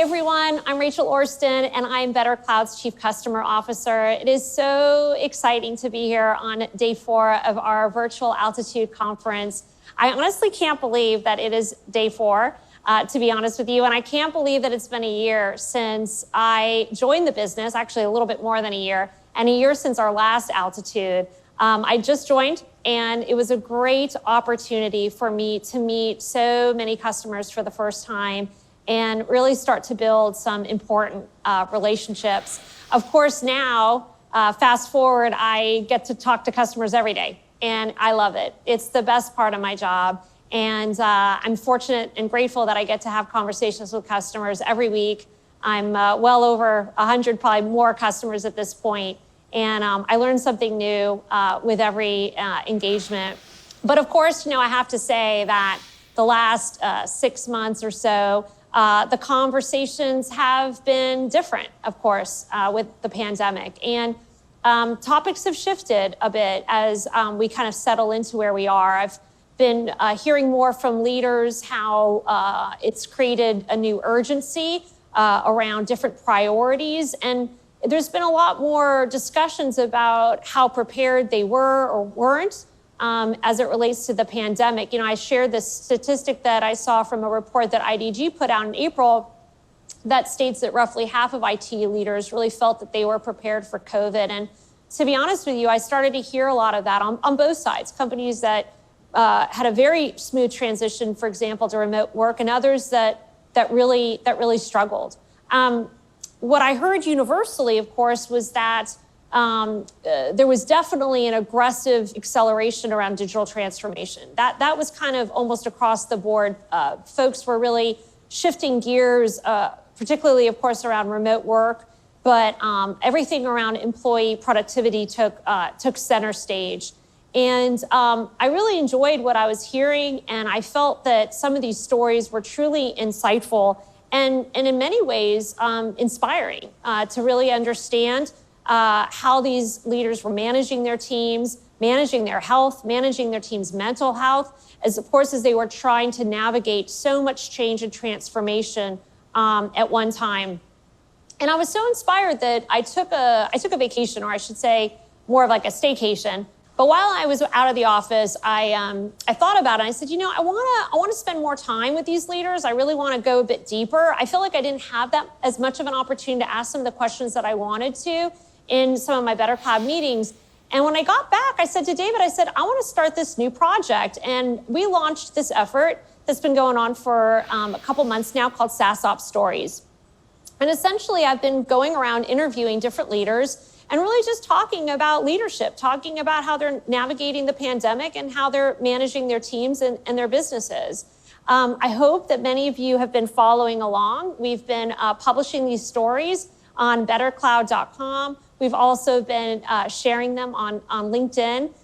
everyone, I'm Rachel Orston, and I'm BetterCloud's Chief Customer Officer. It is so exciting to be here on day 4 of our virtual Altitude conference. I honestly can't believe that it is day 4, to be honest with you, and I can't believe that it's been a year since I joined the business, actually a little bit more than a year, and a year since our last Altitude. I just joined, and it was a great opportunity for me to meet so many customers for the first time and really start to build some important relationships. Of course, now, fast forward, I get to talk to customers every day, and I love it. It's the best part of my job, and I'm fortunate and grateful that I get to have conversations with customers every week. I'm well over 100, probably more customers at this point, and I learn something new with every engagement. But of course, I have to say that the last 6 months or so, the conversations have been different, of course, with the pandemic. And topics have shifted a bit as we kind of settle into where we are. I've been hearing more from leaders how it's created a new urgency around different priorities. And there's been a lot more discussions about how prepared they were or weren't as it relates to the pandemic. I shared this statistic that I saw from a report that IDG put out in April that states that roughly half of IT leaders really felt that they were prepared for COVID. And to be honest with you, I started to hear a lot of that on both sides. Companies that had a very smooth transition, for example, to remote work, and others that really struggled. What I heard universally, of course, was that there was definitely an aggressive acceleration around digital transformation. That was kind of almost across the board. Folks were really shifting gears, particularly, of course, around remote work, but everything around employee productivity took center stage. And I really enjoyed what I was hearing, and I felt that some of these stories were truly insightful and in many ways inspiring to really understand how these leaders were managing their teams, managing their health, managing their team's mental health, as of course as they were trying to navigate so much change and transformation at one time. And I was so inspired that I took a vacation, or I should say more of like a staycation. But while I was out of the office, I thought about it. I said, I want to spend more time with these leaders. I really want to go a bit deeper. I feel like I didn't have that as much of an opportunity to ask them the questions that I wanted to in some of my BetterCloud meetings. And when I got back, I said to David, I want to start this new project. And we launched this effort that's been going on for a couple months now called SaaSOps Stories. And essentially, I've been going around interviewing different leaders and really just talking about leadership, talking about how they're navigating the pandemic and how they're managing their teams and their businesses. I hope that many of you have been following along. We've been publishing these stories on BetterCloud.com. We've also been sharing them on LinkedIn.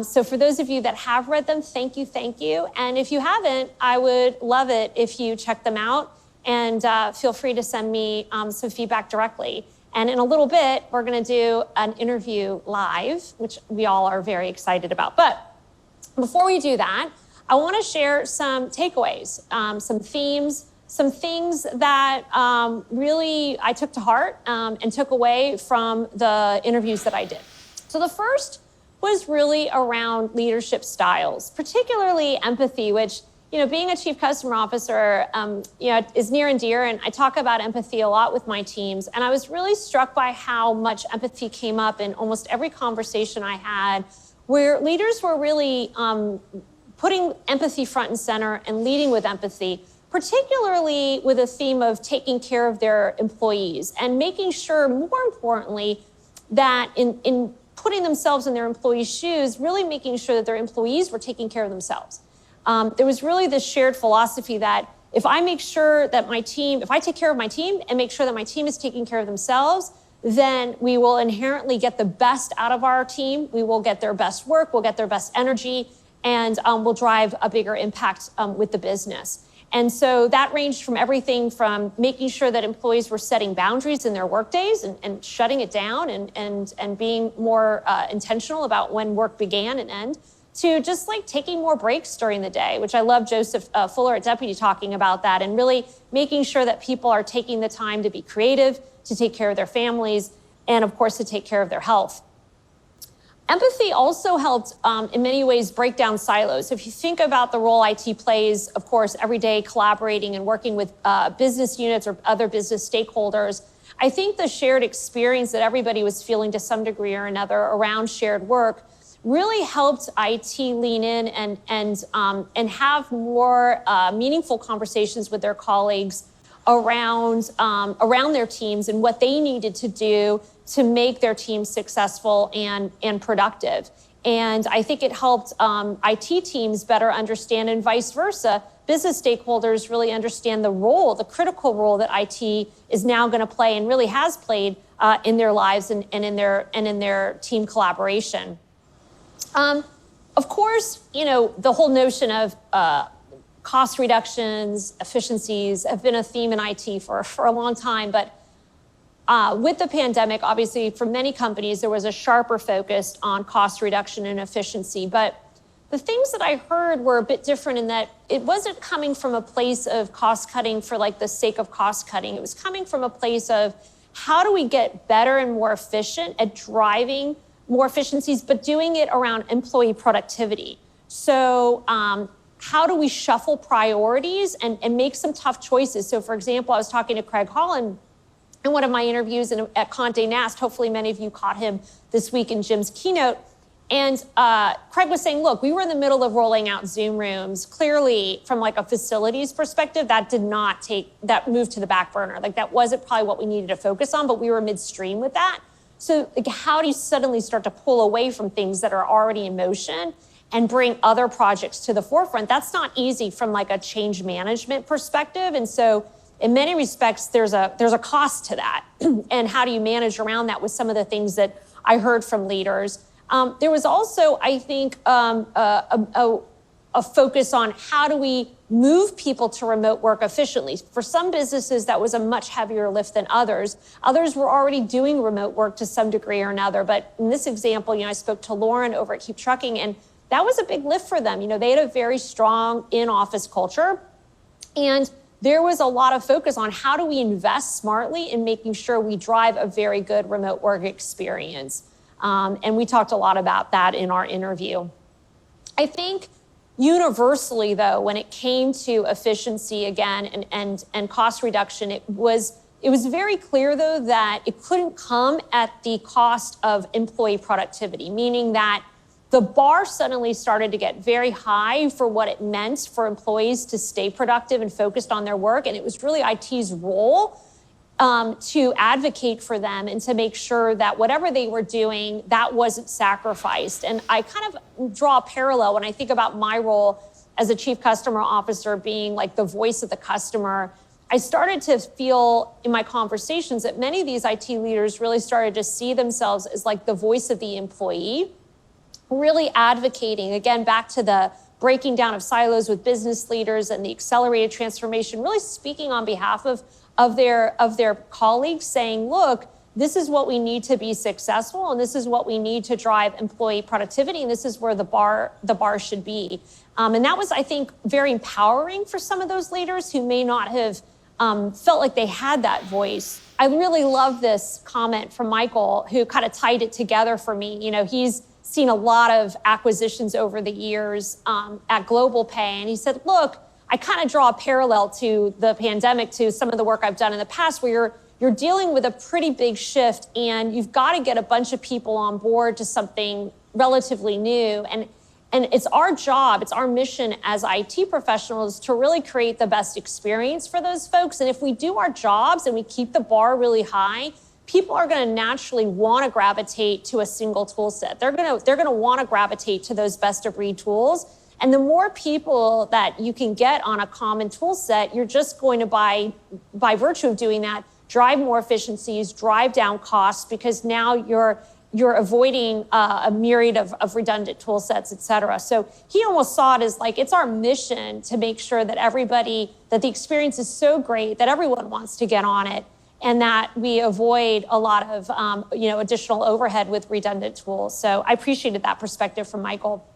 So for those of you that have read them, thank you. And if you haven't, I would love it if you check them out, and feel free to send me some feedback directly. And in a little bit, we're going to do an interview live, which we all are very excited about. But before we do that, I want to share some takeaways, some themes, some things that really I took to heart and took away from the interviews that I did. So the first was really around leadership styles, particularly empathy, which, being a chief customer officer, is near and dear. And I talk about empathy a lot with my teams. And I was really struck by how much empathy came up in almost every conversation I had, where leaders were really putting empathy front and center and leading with empathy, particularly with a theme of taking care of their employees and making sure, more importantly, that in putting themselves in their employees' shoes, really making sure that their employees were taking care of themselves. There was really this shared philosophy that if I make sure that if I take care of my team and make sure that my team is taking care of themselves, then we will inherently get the best out of our team. We will get their best work, we'll get their best energy, and we'll drive a bigger impact with the business. And so that ranged from everything from making sure that employees were setting boundaries in their workdays and shutting it down and being more intentional about when work began and ended, to just like taking more breaks during the day, which I love Joseph Fuller at Deputy talking about that, and really making sure that people are taking the time to be creative, to take care of their families, and of course, to take care of their health. Empathy also helped in many ways break down silos. So if you think about the role IT plays, of course, every day collaborating and working with business units or other business stakeholders, I think the shared experience that everybody was feeling to some degree or another around shared work really helped IT lean in and have more meaningful conversations with their colleagues around their teams and what they needed to do to make their teams successful and productive. And I think it helped IT teams better understand, and vice versa, business stakeholders really understand the role, the critical role that IT is now going to play and really has played in their lives and in their team collaboration. Of course, the whole notion of cost reductions, efficiencies have been a theme in IT for a long time. But with the pandemic, obviously, for many companies, there was a sharper focus on cost reduction and efficiency. But the things that I heard were a bit different in that it wasn't coming from a place of cost cutting for like the sake of cost cutting. It was coming from a place of how do we get better and more efficient at driving more efficiencies, but doing it around employee productivity. So how do we shuffle priorities and make some tough choices? So for example, I was talking to Craig Holland in one of my interviews at Condé Nast. Hopefully many of you caught him this week in Jim's keynote. And Craig was saying, look, we were in the middle of rolling out Zoom rooms. Clearly, from like a facilities perspective, that moved to the back burner. Like that wasn't probably what we needed to focus on, but we were midstream with that. So like, how do you suddenly start to pull away from things that are already in motion and bring other projects to the forefront? That's not easy from like a change management perspective. And so in many respects, there's a cost to that. And how do you manage around that with some of the things that I heard from leaders? There was also, I think, a focus on how do we move people to remote work efficiently. For some businesses, that was a much heavier lift than others. Others were already doing remote work to some degree or another. But in this example, I spoke to Lauren over at Keep Trucking, and that was a big lift for them. They had a very strong in-office culture, and there was a lot of focus on how do we invest smartly in making sure we drive a very good remote work experience. And we talked a lot about that in our interview. I think universally, though, when it came to efficiency again and cost reduction, it was very clear, though, that it couldn't come at the cost of employee productivity, meaning that the bar suddenly started to get very high for what it meant for employees to stay productive and focused on their work. And it was really IT's role to advocate for them and to make sure that whatever they were doing, that wasn't sacrificed. And I kind of draw a parallel when I think about my role as a chief customer officer being like the voice of the customer. I started to feel in my conversations that many of these IT leaders really started to see themselves as like the voice of the employee, really advocating, again, back to the breaking down of silos with business leaders and the accelerated transformation, really speaking on behalf of their colleagues, saying, look, this is what we need to be successful, and this is what we need to drive employee productivity, and this is where the bar should be. And that was, I think, very empowering for some of those leaders who may not have felt like they had that voice. I really love this comment from Michael, who kind of tied it together for me. He's seen a lot of acquisitions over the years at Global Pay, and he said, look, I kind of draw a parallel to the pandemic, to some of the work I've done in the past, where you're dealing with a pretty big shift, and you've got to get a bunch of people on board to something relatively new. And it's our job, it's our mission as IT professionals to really create the best experience for those folks. And if we do our jobs and we keep the bar really high, people are going to naturally want to gravitate to a single tool set. They're going to want to gravitate to those best of breed tools. And the more people that you can get on a common tool set, you're just going to, by virtue of doing that, drive more efficiencies, drive down costs, because now you're avoiding a myriad of redundant tool sets, et cetera. So he almost saw it as like, it's our mission to make sure that that the experience is so great that everyone wants to get on it, and that we avoid a lot of additional overhead with redundant tools. So I appreciated that perspective from Michael.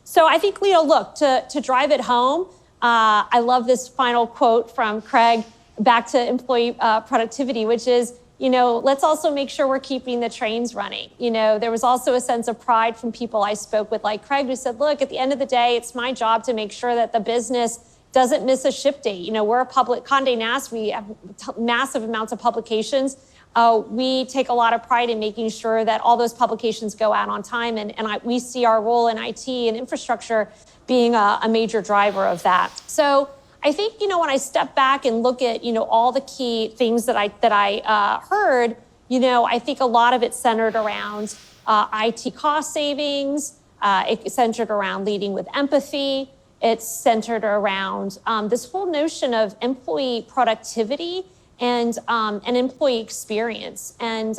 So I think, look, to drive it home, I love this final quote from Craig back to employee productivity, which is, let's also make sure we're keeping the trains running. There was also a sense of pride from people I spoke with, like Craig, who said, look, at the end of the day, it's my job to make sure that the business doesn't miss a ship date. We're a public, Condé Nast, we have massive amounts of publications. We take a lot of pride in making sure that all those publications go out on time. And we see our role in IT and infrastructure being a major driver of that. So I think, when I step back and look at, all the key things that I heard, I think a lot of it centered around IT cost savings. It's centered around leading with empathy. It's centered around this whole notion of employee productivity and an employee experience. And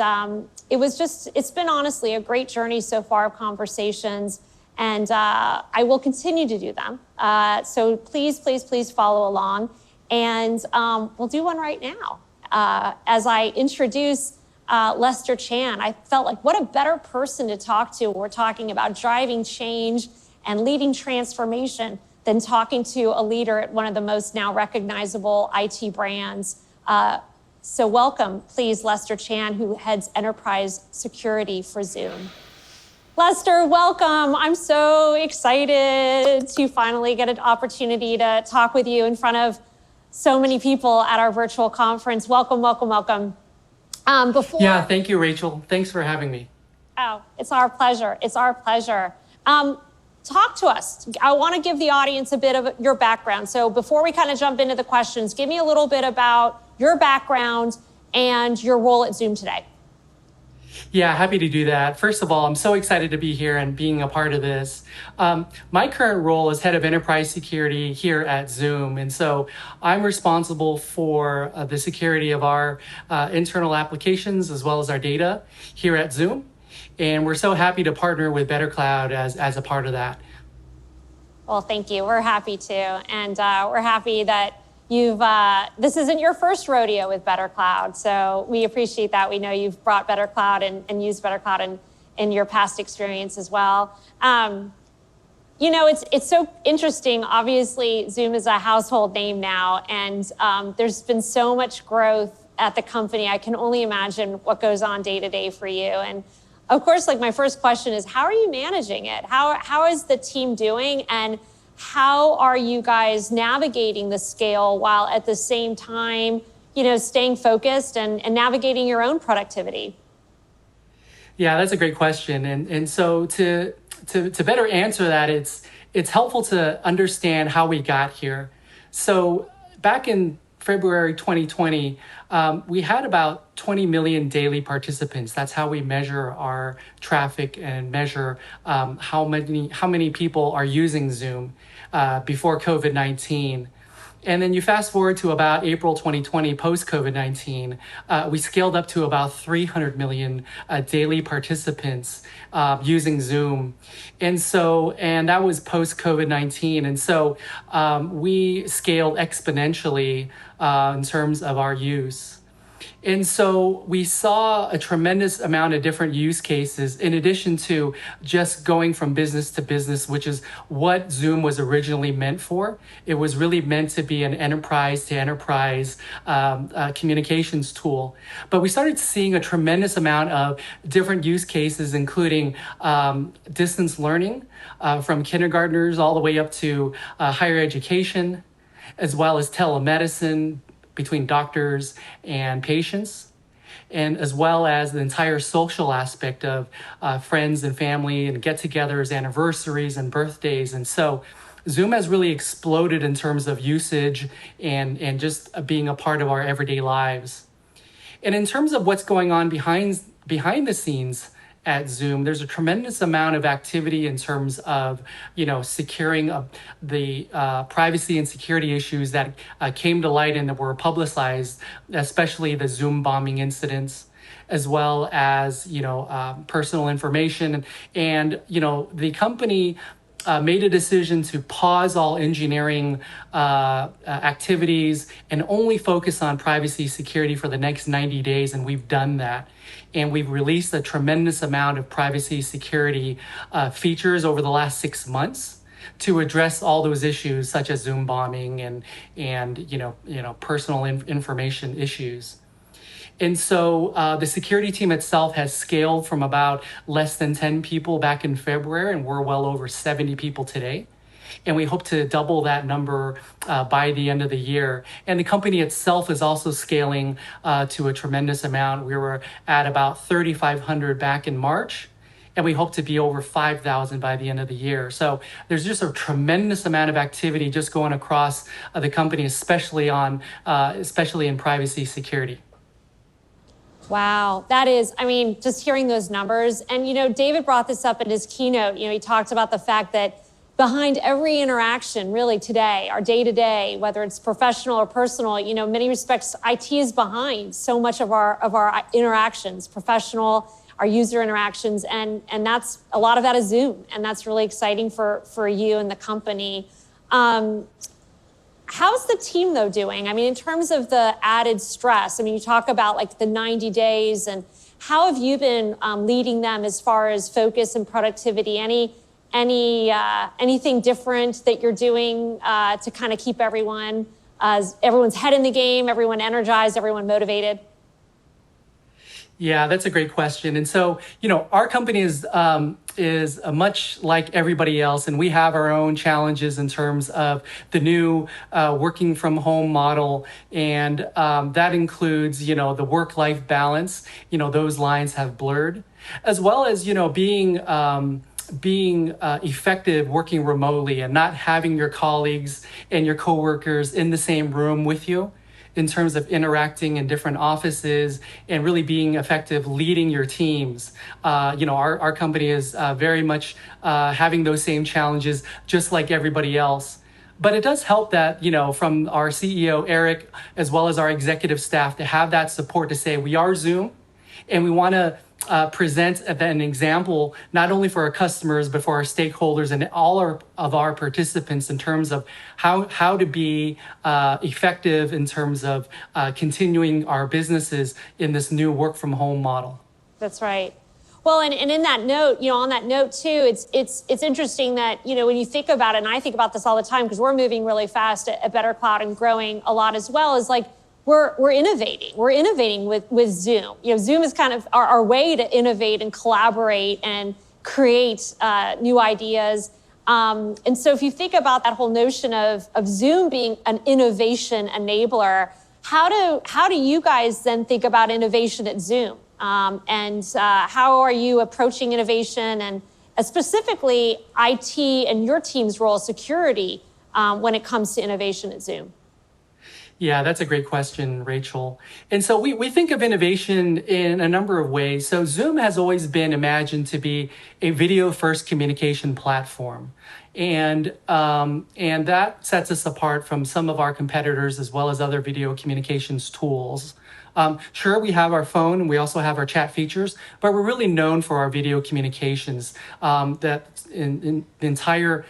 it's been honestly a great journey so far of conversations. And I will continue to do them. So please follow along. And we'll do one right now. As I introduce Lester Chan, I felt like what a better person to talk to when we're talking about driving change and leading transformation than talking to a leader at one of the most now recognizable IT brands. So welcome, please, Lester Chan, who heads enterprise security for Zoom. Lester, welcome. I'm so excited to finally get an opportunity to talk with you in front of so many people at our virtual conference. Welcome. Yeah, thank you, Rachel. Thanks for having me. Oh, it's our pleasure. Talk to us. I want to give the audience a bit of your background. So before we kind of jump into the questions, give me a little bit about your background and your role at Zoom today. Yeah, happy to do that. First of all, I'm so excited to be here and being a part of this. My current role is head of enterprise security here at Zoom. And so I'm responsible for the security of our internal applications as well as our data here at Zoom. And we're so happy to partner with BetterCloud as a part of that. Well, thank you. We're happy to. And we're happy that this isn't your first rodeo with BetterCloud. So we appreciate that. We know you've brought BetterCloud and used BetterCloud in your past experience as well. It's so interesting. Obviously, Zoom is a household name now. And there's been so much growth at the company. I can only imagine what goes on day to day for you. And of course, my first question is, how are you managing it? How is the team doing? And how are you guys navigating the scale while at the same time, staying focused and navigating your own productivity? Yeah, that's a great question. And so to better answer that, it's helpful to understand how we got here. So back in February 2020, we had about 20 million daily participants. That's how we measure our traffic and measure how many people are using Zoom before COVID-19. And then you fast forward to about April 2020, post-COVID-19, we scaled up to about 300 million daily participants using Zoom. And that was post-COVID-19. And so we scaled exponentially in terms of our use. And so we saw a tremendous amount of different use cases in addition to just going from business to business, which is what Zoom was originally meant for. It was really meant to be an enterprise to enterprise communications tool. But we started seeing a tremendous amount of different use cases, including distance learning from kindergartners all the way up to higher education, as well as telemedicine between doctors and patients, and as well as the entire social aspect of friends and family and get-togethers, anniversaries and birthdays. And so Zoom has really exploded in terms of usage and just being a part of our everyday lives. And in terms of what's going on behind the scenes at Zoom, there's a tremendous amount of activity in terms of, securing the privacy and security issues that came to light and that were publicized, especially the Zoom bombing incidents, as well as, personal information. And the company made a decision to pause all engineering activities and only focus on privacy security for the next 90 days. And we've done that. And we've released a tremendous amount of privacy security features over the last 6 months. to address all those issues such as Zoom bombing and personal information issues. And so the security team itself has scaled from about less than 10 people back in February, and we're well over 70 people today. And we hope to double that number by the end of the year. And the company itself is also scaling to a tremendous amount. We were at about 3,500 back in March, and we hope to be over 5,000 by the end of the year. So there's just a tremendous amount of activity just going across the company, especially in privacy security. Wow, that is, I mean, just hearing those numbers. And, David brought this up in his keynote. He talked about the fact that behind every interaction really today, our day-to-day, whether it's professional or personal, many respects, IT is behind so much of our interactions, professional, our user interactions, and that's a lot of that is Zoom. And that's really exciting for you and the company. How's the team, though, doing? I mean, in terms of the added stress, I mean, you talk about like the 90 days, and how have you been leading them as far as focus and productivity? Anything different that you're doing to kind of keep everyone's head in the game, everyone energized, everyone motivated? Yeah, that's a great question. And so, our company is much like everybody else, and we have our own challenges in terms of the new working from home model. And that includes, the work-life balance. Those lines have blurred, as well as, being effective working remotely and not having your colleagues and your coworkers in the same room with you, in terms of interacting in different offices and really being effective leading your teams. Our company is very much having those same challenges just like everybody else. But it does help that, from our CEO, Eric, as well as our executive staff, to have that support to say we are Zoom and we want to present an example not only for our customers but for our stakeholders and all of our participants in terms of how to be effective in terms of continuing our businesses in this new work from home model. That's right. Well, and in that note, on that note too, it's interesting that, when you think about it, and I think about this all the time because we're moving really fast at BetterCloud and growing a lot as well, is like we're innovating. We're innovating with Zoom. Zoom is kind of our way to innovate and collaborate and create new ideas. And so if you think about that whole notion of Zoom being an innovation enabler, how do you guys then think about innovation at Zoom? And how are you approaching innovation and specifically IT and your team's role, security, when it comes to innovation at Zoom? Yeah, that's a great question, Rachel. And so we think of innovation in a number of ways. So Zoom has always been imagined to be a video-first communication platform. And that sets us apart from some of our competitors as well as other video communications tools. Sure, we have our phone and we also have our chat features, but we're really known for our video communications, that in the entire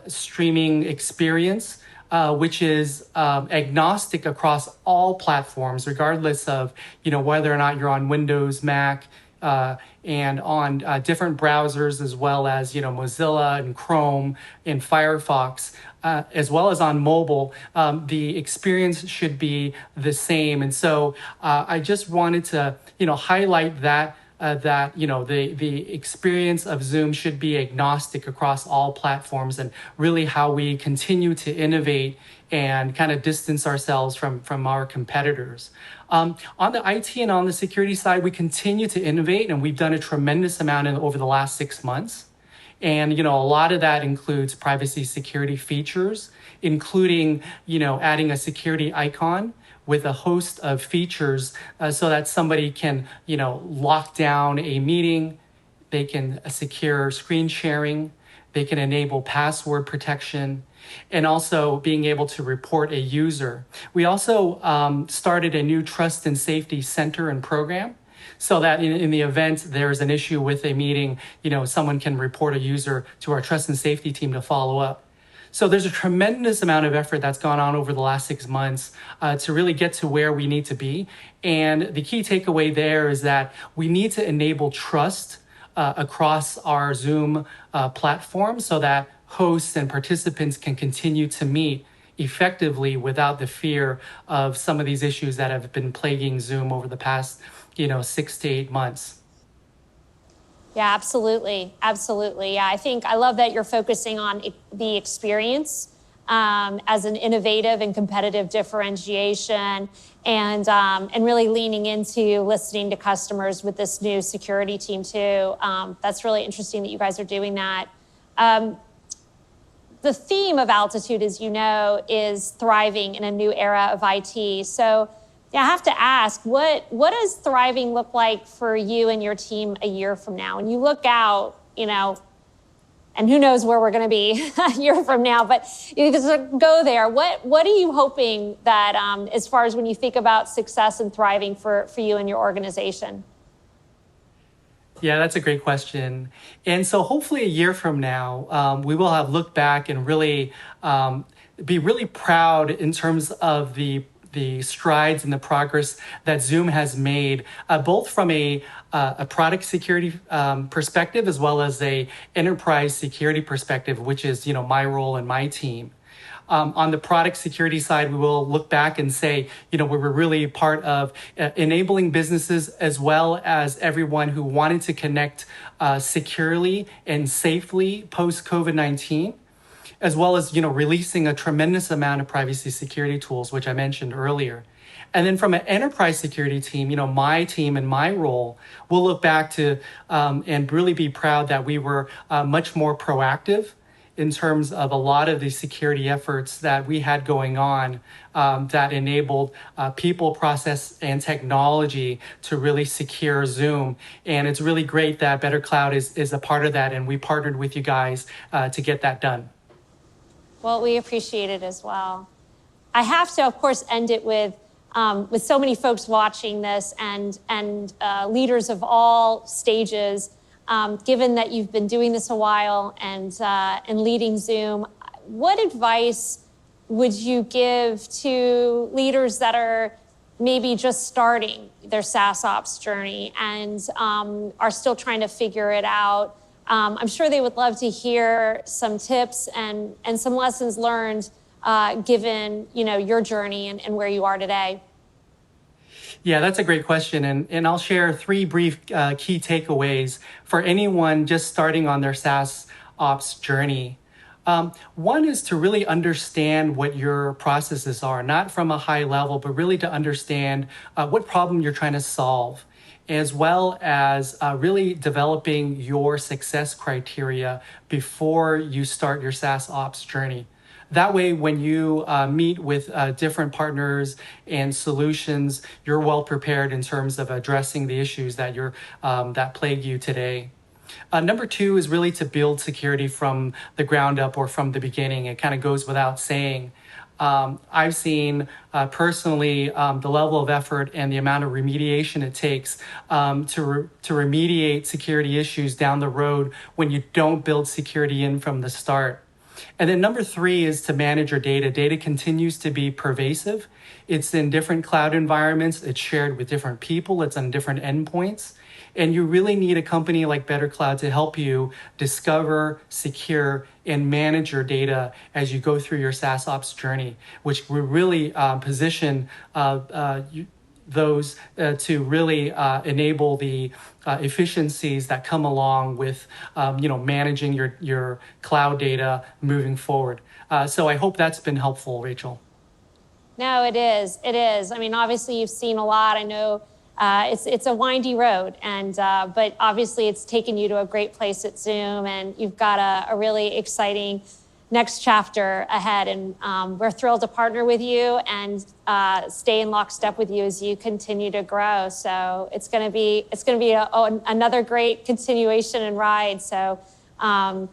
streaming experience, which is agnostic across all platforms, regardless of whether or not you're on Windows, Mac, and on different browsers, as well as Mozilla and Chrome and Firefox, as well as on mobile. The experience should be the same, and so I just wanted to highlight that. The experience of Zoom should be agnostic across all platforms, and really how we continue to innovate and kind of distance ourselves from our competitors. On the IT and on the security side, we continue to innovate, and we've done a tremendous amount over the last 6 months. And a lot of that includes privacy security features, including adding a security icon with a host of features so that somebody can, lock down a meeting, they can secure screen sharing, they can enable password protection, and also being able to report a user. We also started a new trust and safety center and program so that in the event there's an issue with a meeting, someone can report a user to our trust and safety team to follow up. So there's a tremendous amount of effort that's gone on over the last 6 months to really get to where we need to be. And the key takeaway there is that we need to enable trust across our Zoom platform so that hosts and participants can continue to meet effectively without the fear of some of these issues that have been plaguing Zoom over the past, 6 to 8 months. Yeah, absolutely. Absolutely. Yeah, I love that you're focusing on the experience as an innovative and competitive differentiation, and really leaning into listening to customers with this new security team too. That's really interesting that you guys are doing that. The theme of Altitude, as you know, is thriving in a new era of IT. So yeah, I have to ask, what does thriving look like for you and your team a year from now? When you look out, and who knows where we're going to be a year from now, but you just go there. What are you hoping that, as far as when you think about success and thriving for you and your organization? Yeah, that's a great question. And so hopefully a year from now, we will have looked back and really be really proud in terms of the strides and the progress that Zoom has made, both from a product security perspective as well as a enterprise security perspective, which is my role and my team. On the product security side, we will look back and say, we were really part of enabling businesses as well as everyone who wanted to connect securely and safely post-COVID-19. As well as, releasing a tremendous amount of privacy security tools, which I mentioned earlier. And then from an enterprise security team, my team and my role, we'll look back to and really be proud that we were much more proactive in terms of a lot of the security efforts that we had going on that enabled people, process, and technology to really secure Zoom. And it's really great that BetterCloud is a part of that, and we partnered with you guys to get that done. Well, we appreciate it as well. I have to, of course, end it with so many folks watching this and leaders of all stages. Given that you've been doing this a while and leading Zoom, what advice would you give to leaders that are maybe just starting their SaaS ops journey and are still trying to figure it out? I'm sure they would love to hear some tips and some lessons learned given your journey and where you are today. Yeah, that's a great question. And I'll share 3 brief key takeaways for anyone just starting on their SaaS ops journey. One is to really understand what your processes are, not from a high level, but really to understand what problem you're trying to solve, as well as really developing your success criteria before you start your SaaS ops journey. That way, when you meet with different partners and solutions, you're well prepared in terms of addressing the issues that plague you today. Number 2 is really to build security from the ground up or from the beginning. It kind of goes without saying. I've seen personally the level of effort and the amount of remediation it takes to remediate security issues down the road when you don't build security in from the start. And then number 3 is to manage your data. Data continues to be pervasive. It's in different cloud environments. It's shared with different people. It's on different endpoints. And you really need a company like BetterCloud to help you discover, secure, and manage your data as you go through your SaaS ops journey, which will really position those to really enable the efficiencies that come along with managing your cloud data moving forward. So I hope that's been helpful, Rachel. No, it is. It is. I mean, obviously, you've seen a lot. I know it's a windy road, but obviously, it's taken you to a great place at Zoom, and you've got a really exciting next chapter ahead. And we're thrilled to partner with you and stay in lockstep with you as you continue to grow. So it's going to be another great continuation and ride. So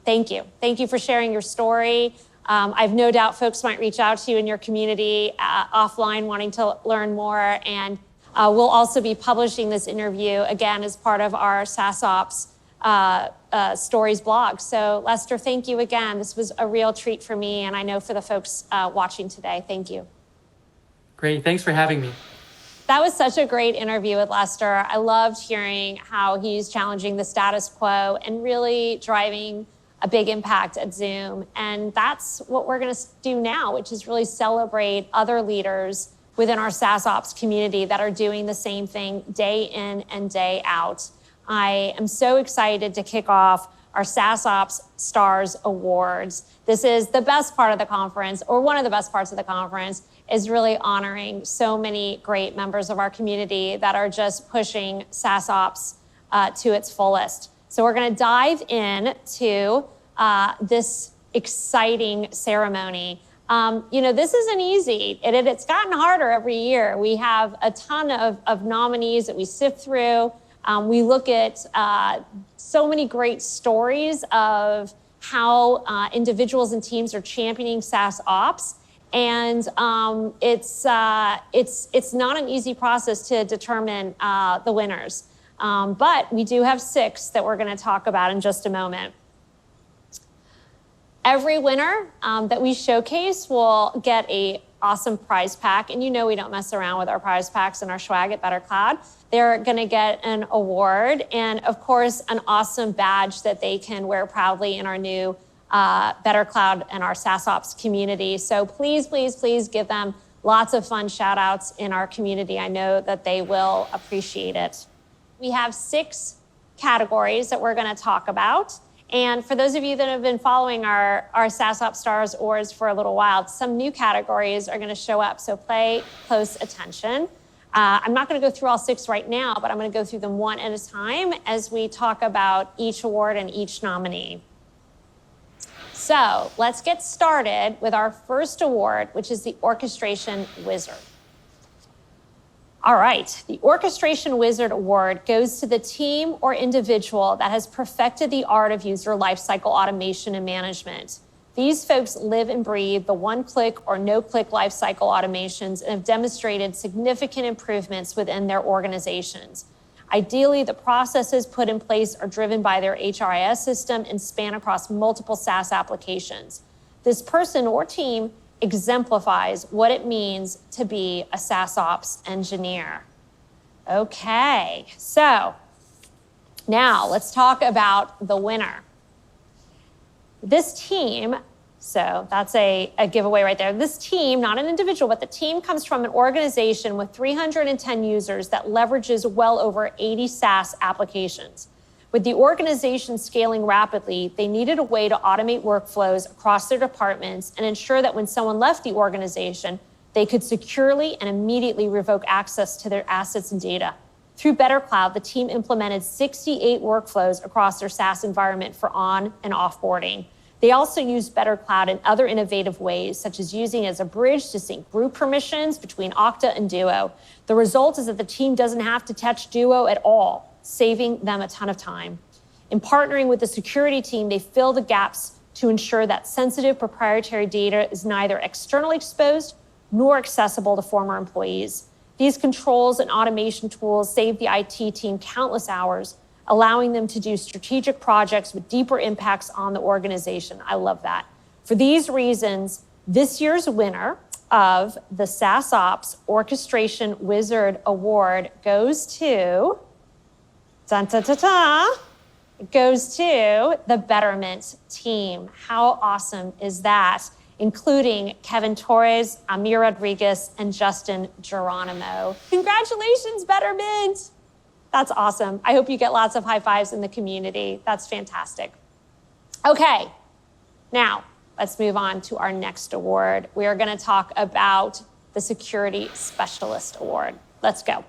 thank you for sharing your story. I've no doubt folks might reach out to you in your community offline wanting to learn more. And we'll also be publishing this interview again as part of our SaaS Ops Stories blog. So Lester, thank you again. This was a real treat for me, and I know for the folks watching today. Thank you. Great. Thanks for having me. That was such a great interview with Lester. I loved hearing how he's challenging the status quo and really driving a big impact at Zoom. And that's what we're going to do now, which is really celebrate other leaders within our SaaS Ops community that are doing the same thing day in and day out. I am so excited to kick off our SaaS Ops Stars Awards. This is the best part of the conference, or one of the best parts of the conference, is really honoring so many great members of our community that are just pushing SaaS Ops to its fullest. So we're going to dive in to this exciting ceremony. This isn't easy. It's gotten harder every year. We have a ton of nominees that we sift through. We look at so many great stories of how individuals and teams are championing SaaS Ops. And it's not an easy process to determine the winners. But we do have 6 that we're going to talk about in just a moment. Every winner that we showcase will get an awesome prize pack. And we don't mess around with our prize packs and our swag at BetterCloud. They're going to get an award and, of course, an awesome badge that they can wear proudly in our new BetterCloud and our SaaS Ops community. So please, please, please give them lots of fun shout outs in our community. I know that they will appreciate it. We have 6 categories that we're going to talk about. And for those of you that have been following our SaaS Ops Stars Awards for a little while, some new categories are going to show up. So pay close attention. I'm not going to go through all 6 right now, but I'm going to go through them one at a time as we talk about each award and each nominee. So let's get started with our first award, which is the Orchestration Wizard. All right, the Orchestration Wizard Award goes to the team or individual that has perfected the art of user lifecycle automation and management. These folks live and breathe the one-click or no-click lifecycle automations and have demonstrated significant improvements within their organizations. Ideally, the processes put in place are driven by their HRIS system and span across multiple SaaS applications. This person or team exemplifies what it means to be a SaaS Ops engineer. Okay, so now let's talk about the winner. This team, so that's a giveaway right there. This team, not an individual, but the team comes from an organization with 310 users that leverages well over 80 SaaS applications. With the organization scaling rapidly, they needed a way to automate workflows across their departments and ensure that when someone left the organization, they could securely and immediately revoke access to their assets and data. Through BetterCloud, the team implemented 68 workflows across their SaaS environment for on and offboarding. They also used BetterCloud in other innovative ways, such as using it as a bridge to sync group permissions between Okta and Duo. The result is that the team doesn't have to touch Duo at all, saving them a ton of time. In partnering with the security team, they fill the gaps to ensure that sensitive proprietary data is neither externally exposed nor accessible to former employees. These controls and automation tools save the IT team countless hours, allowing them to do strategic projects with deeper impacts on the organization. I love that. For these reasons, this year's winner of the SaaS Ops Orchestration Wizard Award goes to it goes to the Betterment team. How awesome is that? Including Kevin Torres, Amir Rodriguez, and Justin Geronimo. Congratulations, Betterment! That's awesome. I hope you get lots of high fives in the community. That's fantastic. Okay, now let's move on to our next award. We are going to talk about the Security Specialist Award. Let's go.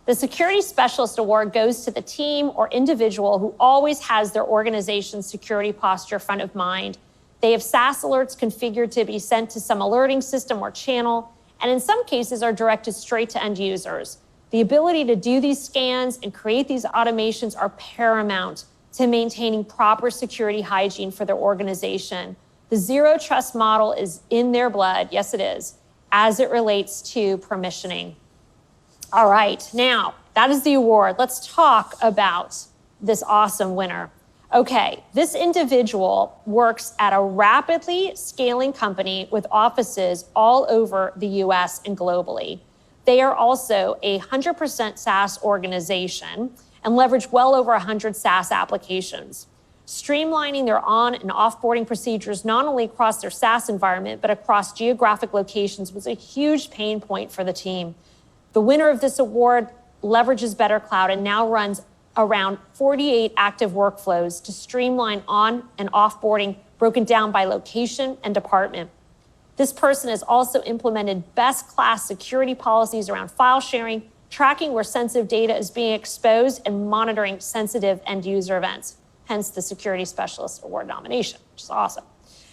The Security Specialist Award goes to the team or individual who always has their organization's security posture front of mind. They have SaaS alerts configured to be sent to some alerting system or channel, and in some cases are directed straight to end users. The ability to do these scans and create these automations are paramount to maintaining proper security hygiene for their organization. The zero trust model is in their blood, yes it is, as it relates to permissioning. All right, now that is the award. Let's talk about this awesome winner. Okay, this individual works at a rapidly scaling company with offices all over the US and globally. They are also a 100% SaaS organization and leverage well over 100 SaaS applications. Streamlining their on- and offboarding procedures not only across their SaaS environment, but across geographic locations was a huge pain point for the team. The winner of this award leverages BetterCloud and now runs around 48 active workflows to streamline on- and offboarding broken down by location and department. This person has also implemented best-class security policies around file sharing, tracking where sensitive data is being exposed, and monitoring sensitive end-user events, hence the Security Specialist Award nomination, which is awesome.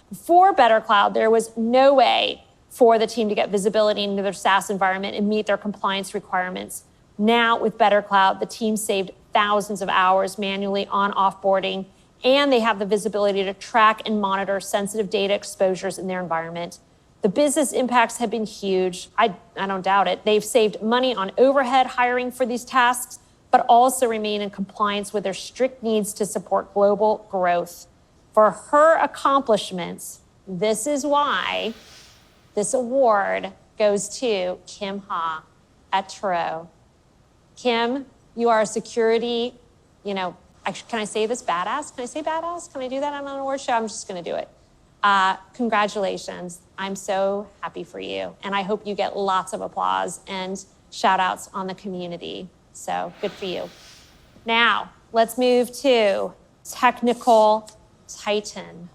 Before BetterCloud, there was no way for the team to get visibility into their SaaS environment and meet their compliance requirements. Now, with BetterCloud, the team saved thousands of hours manually on offboarding, and they have the visibility to track and monitor sensitive data exposures in their environment. The business impacts have been huge. I don't doubt it. They've saved money on overhead hiring for these tasks, but also remain in compliance with their strict needs to support global growth. For her accomplishments, this is why this award goes to Kim Ha at Turo. Kim, you are a security, can I say this, badass? Can I say badass? Can I do that on an award show? I'm just going to do it. Congratulations. I'm so happy for you. And I hope you get lots of applause and shout outs on the community. So good for you. Now, let's move to Technical Titan.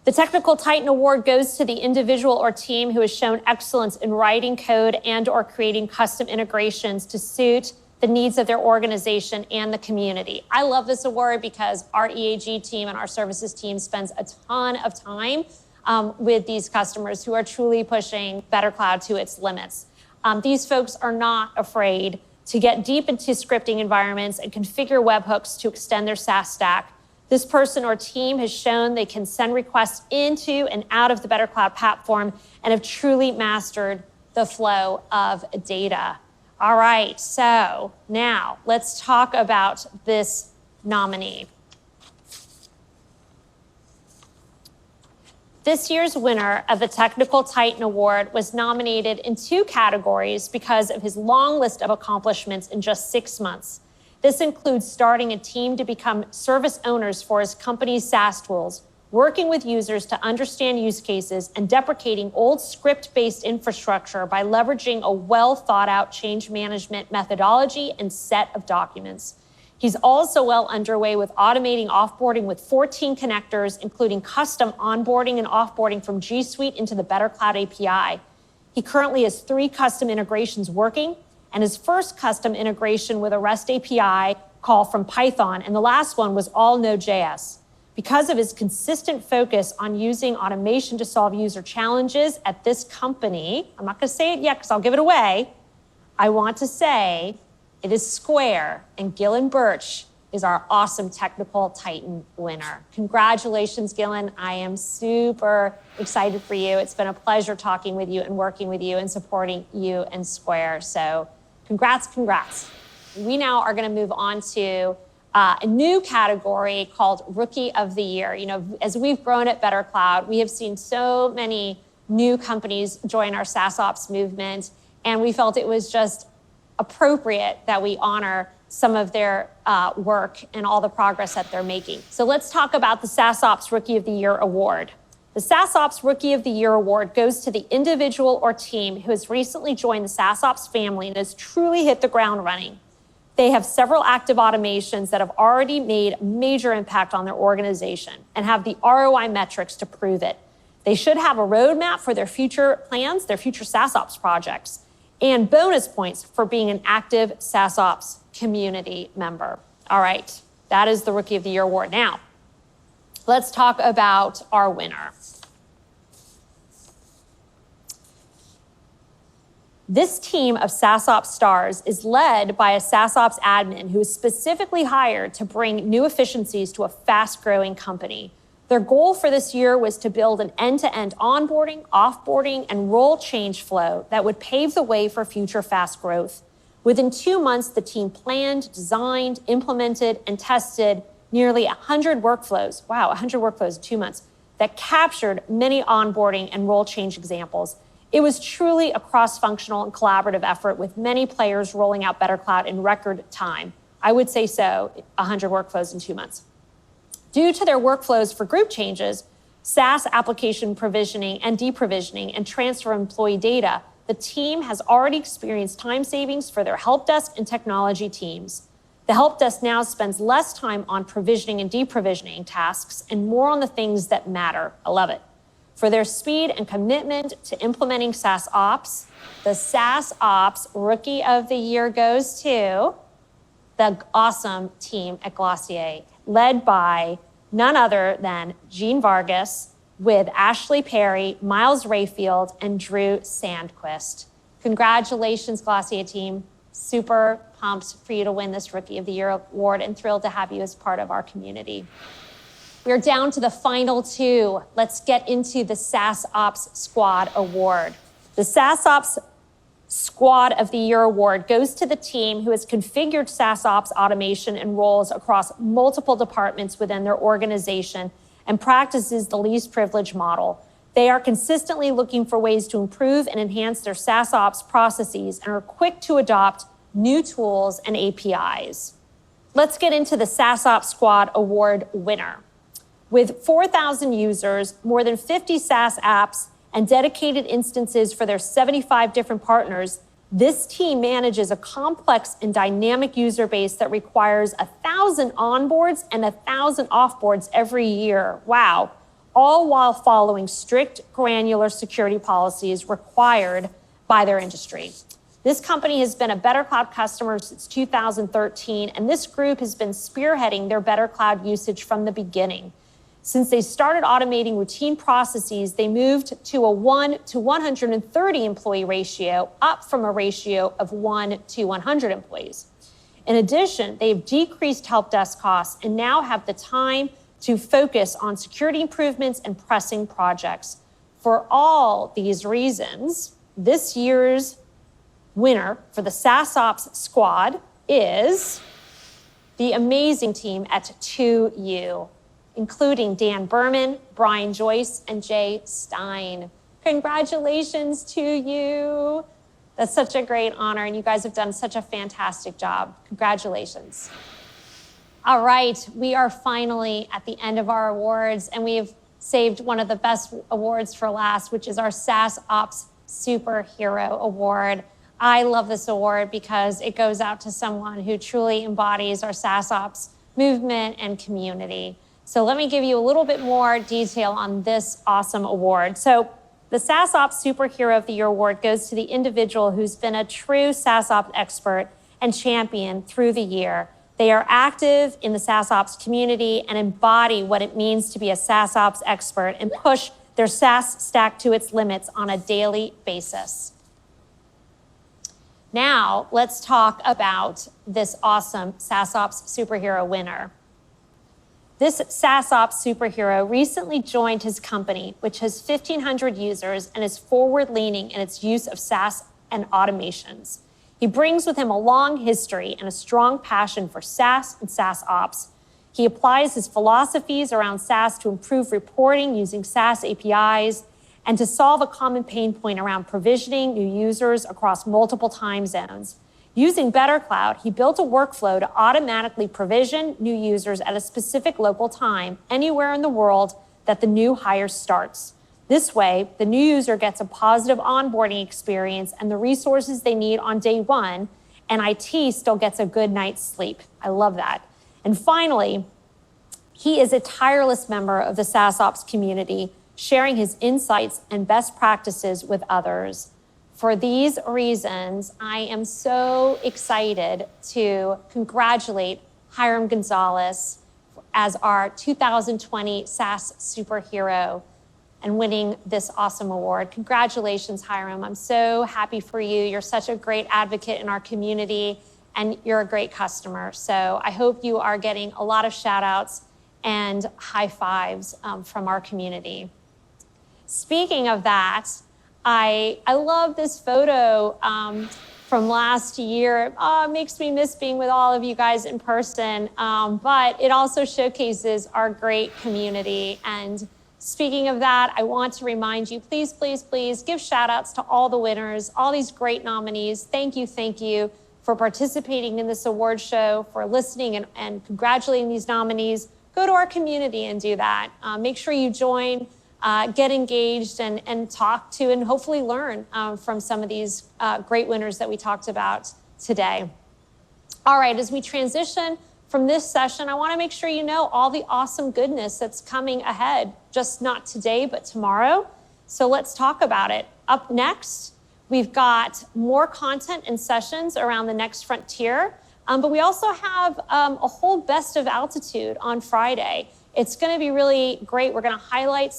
The Technical Titan Award goes to the individual or team who has shown excellence in writing code and or creating custom integrations to suit the needs of their organization and the community. I love this award because our EAG team and our services team spends a ton of time with these customers who are truly pushing BetterCloud to its limits. These folks are not afraid to get deep into scripting environments and configure webhooks to extend their SaaS stack. This person or team has shown they can send requests into and out of the BetterCloud platform and have truly mastered the flow of data. All right, so now let's talk about this nominee. This year's winner of the Technical Titan Award was nominated in 2 categories because of his long list of accomplishments in just 6 months. This includes starting a team to become service owners for his company's SaaS tools, working with users to understand use cases, and deprecating old script-based infrastructure by leveraging a well-thought-out change management methodology and set of documents. He's also well underway with automating offboarding with 14 connectors, including custom onboarding and offboarding from G Suite into the BetterCloud API. He currently has 3 custom integrations working, and his first custom integration with a REST API call from Python, and the last one was all Node.js. Because of his consistent focus on using automation to solve user challenges at this company, I'm not going to say it yet because I'll give it away. I want to say it is Square, and Gillen Birch is our awesome Technical Titan winner. Congratulations, Gillen. I am super excited for you. It's been a pleasure talking with you and working with you and supporting you and Square. So congrats. We now are going to move on to a new category called Rookie of the Year. As we've grown at BetterCloud, we have seen so many new companies join our SaaS Ops movement, and we felt it was just appropriate that we honor some of their work and all the progress that they're making. So let's talk about the SaaS Ops Rookie of the Year Award. The SaaS Ops Rookie of the Year Award goes to the individual or team who has recently joined the SaaS Ops family and has truly hit the ground running. They have several active automations that have already made a major impact on their organization and have the ROI metrics to prove it. They should have a roadmap for their future plans, their future SaaS Ops projects, and bonus points for being an active SaaS Ops community member. All right, that is the Rookie of the Year Award. Now, let's talk about our winner. This team of SaaS Ops stars is led by a SaaS Ops admin who is specifically hired to bring new efficiencies to a fast-growing company. Their goal for this year was to build an end-to-end onboarding, offboarding, and role change flow that would pave the way for future fast growth. Within 2 months, the team planned, designed, implemented, and tested nearly 100 workflows. Wow, 100 workflows in 2 months that captured many onboarding and role change examples. It was truly a cross-functional and collaborative effort with many players rolling out BetterCloud in record time. I would say so, 100 workflows in 2 months. Due to their workflows for group changes, SaaS application provisioning and deprovisioning, and transfer of employee data, the team has already experienced time savings for their help desk and technology teams. The help desk now spends less time on provisioning and deprovisioning tasks and more on the things that matter. I love it. For their speed and commitment to implementing SaaS Ops, the SaaS Ops Rookie of the Year goes to the awesome team at Glossier, led by none other than Jean Vargas, with Ashley Perry, Miles Rayfield, and Drew Sandquist. Congratulations, Glossier team. Super pumped for you to win this Rookie of the Year award and thrilled to have you as part of our community. We're down to the final two. Let's get into the SaaS Ops Squad Award. The SaaS Ops Squad of the Year award goes to the team who has configured SaaS Ops automation and roles across multiple departments within their organization and practices the least privilege model. They are consistently looking for ways to improve and enhance their SaaS Ops processes and are quick to adopt new tools and APIs. Let's get into the SaaS Ops Squad Award winner. With 4,000 users, more than 50 SaaS apps, and dedicated instances for their 75 different partners, this team manages a complex and dynamic user base that requires 1,000 onboards and 1,000 offboards every year. Wow. All while following strict granular security policies required by their industry. This company has been a BetterCloud customer since 2013, and this group has been spearheading their BetterCloud usage from the beginning. Since they started automating routine processes, they moved to a 1 to 130 employee ratio, up from a ratio of 1 to 100 employees. In addition, they've decreased help desk costs and now have the time to focus on security improvements and pressing projects. For all these reasons, this year's winner for the SaaS Ops Squad is the amazing team at 2U, including Dan Berman, Brian Joyce, and Jay Stein. Congratulations to you. That's such a great honor, and you guys have done such a fantastic job. Congratulations. All right, we are finally at the end of our awards, and we've saved one of the best awards for last, which is our SaaS Ops Superhero Award. I love this award because it goes out to someone who truly embodies our SaaS Ops movement and community. So let me give you a little bit more detail on this awesome award. So the SaaS Ops Superhero of the Year award goes to the individual who's been a true SaaS Ops expert and champion through the year. They are active in the SaaS Ops community and embody what it means to be a SaaS Ops expert and push their SaaS stack to its limits on a daily basis. Now, let's talk about this awesome SaaS Ops Superhero winner. This SaaS Ops Superhero recently joined his company, which has 1,500 users and is forward-leaning in its use of SaaS and automations. He brings with him a long history and a strong passion for SaaS and SaaS Ops. He applies his philosophies around SaaS to improve reporting using SaaS APIs and to solve a common pain point around provisioning new users across multiple time zones. Using BetterCloud, he built a workflow to automatically provision new users at a specific local time anywhere in the world that the new hire starts. This way, the new user gets a positive onboarding experience and the resources they need on day one, and IT still gets a good night's sleep. I love that. And finally, he is a tireless member of the SaaS Ops community, sharing his insights and best practices with others. For these reasons, I am so excited to congratulate Hiram Gonzalez as our 2020 SaaS Superhero and winning this awesome award. Congratulations, Hiram. I'm so happy for you. You're such a great advocate in our community, and you're a great customer. So I hope you are getting a lot of shout outs and high fives from our community. Speaking of that, I love this photo from last year. It makes me miss being with all of you guys in person, but it also showcases our great community. And speaking of that, I want to remind you, please, please, please give shout outs to all the winners, all these great nominees. Thank you for participating in this award show, for listening and congratulating these nominees. go to our community and do that. Make sure you join, get engaged, and talk to and hopefully learn from some of these great winners that we talked about today. All right, as we transition from this session, I want to make sure you know all the awesome goodness that's coming ahead, just not today, but tomorrow. So let's talk about it. Up next, we've got more content and sessions around the next frontier, but we also have a whole best of Altitude on Friday. It's going to be really great. We're going to highlight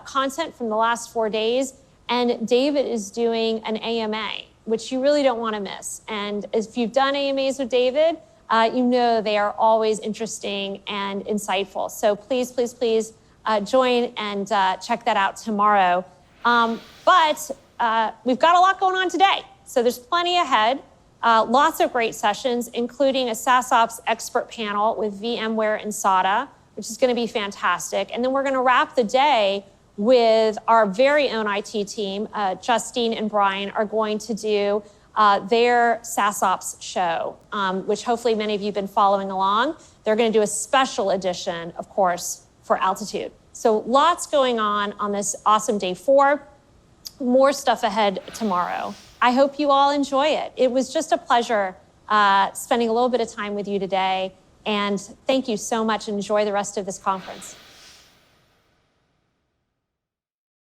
content from the last 4 days, and David is doing an AMA, which you really don't want to miss. And if you've done AMAs with David, you know they are always interesting and insightful. So please, please, please join and check that out tomorrow. But we've got a lot going on today. So there's plenty ahead. Lots of great sessions, including a SaaSOps expert panel with VMware and SATA, which is going to be fantastic. And then we're going to wrap the day with our very own IT team. Justine and Brian are going to do their SaaSOps show, which hopefully many of you have been following along. They're going to do a special edition, of course, for Altitude. So lots going on this awesome day 4. More stuff ahead tomorrow. I hope you all enjoy it. It was just a pleasure spending a little bit of time with you today. And thank you so much, and enjoy the rest of this conference.